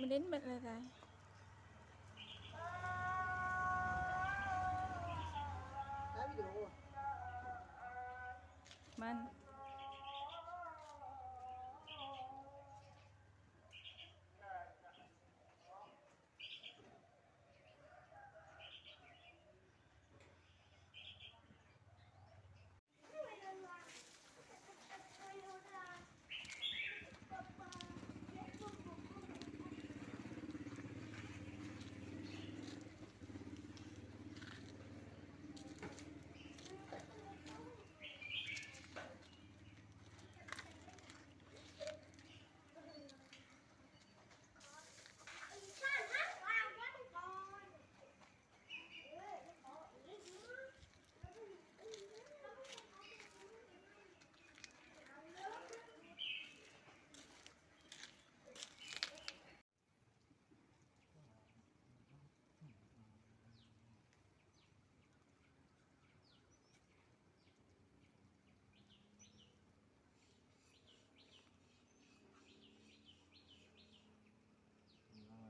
มันเน้นเป็นอะไรมัน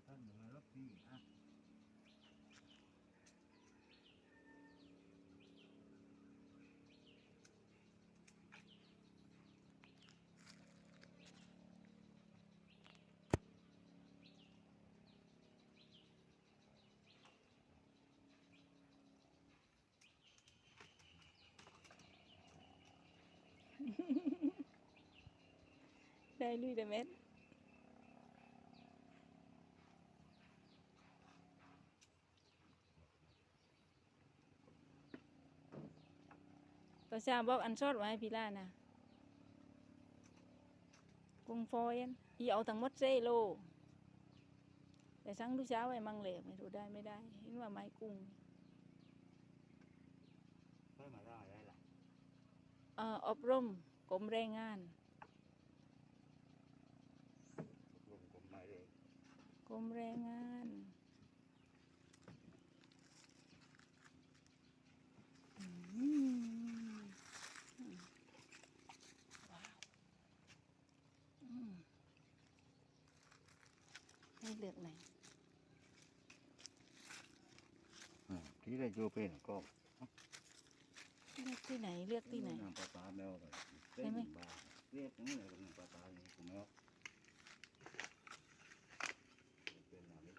ท่านเหนือรบที่นะได้ลุยเดเม็ดตัวชาบอกอันชอดไว้พี่ล่านะกุ้งฟอยนอีเอาทั้งหมดเซโลแต่สั่งทุกเช้าไว้มั่งเลยไม่รู้ได้ไม่ได้เห็นว่าไม้กุ้งเพิ่มมาได้อะไรล่ะอบรมกรมแรงงานรวมกลมมาเลยกรมแรงงานให้เลือกไหนที่ได้โยเป็นก็เลือกที่ไหนเลือกที่ไหนน้ำปลาปลาแมวไปเส้นบาเรียกอย่างนี้เลยกับน้ำปลาปลานี่กูแมวเป็นน้ำนี่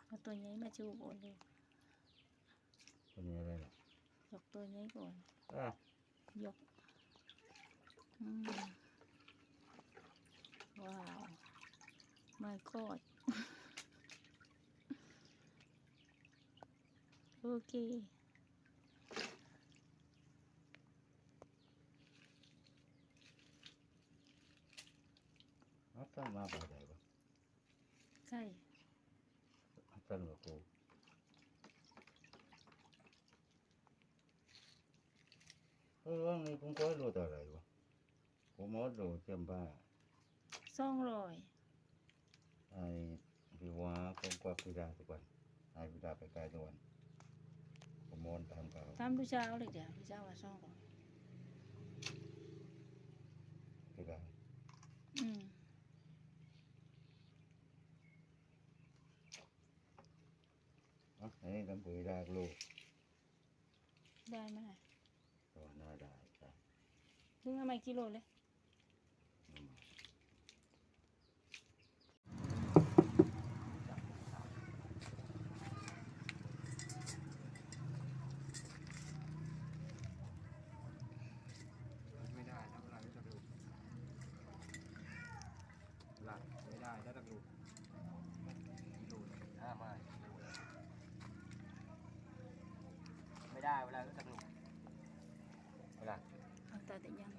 เอาตัวนี้มาชูก่อนเลยตัวนี้อะไรล่ะยกตัวนี้ก่อนยกว้าวไม่กอดโอเคตั้งมาบ่ได้ปะใช่ตั้งกับกู ว่างนี้ผมก็รู้อะไรวะผมมอดูเจ้าบ้า 200 ไอ้พี่ว่าผมก็พิดาทุกวันไอ้พิดาไปไกลทุกวันผมมอนตามเขา ตามลูกสาวเลยเดี๋ยวลูกสาวว่า200พิดา อืม อันนี้ทำปุ๋ยได้ลูก ได้ไหม ตัวน่าได้จ้ะ ถึงเอามากิโลเลย เอามา ไม่ได้ถ้าเวลาไม่ตะลุหลักไม่ได้ถ้าตะลุดูไม่ได้เวลาตะลุเวลา เอาตาแต่ยัง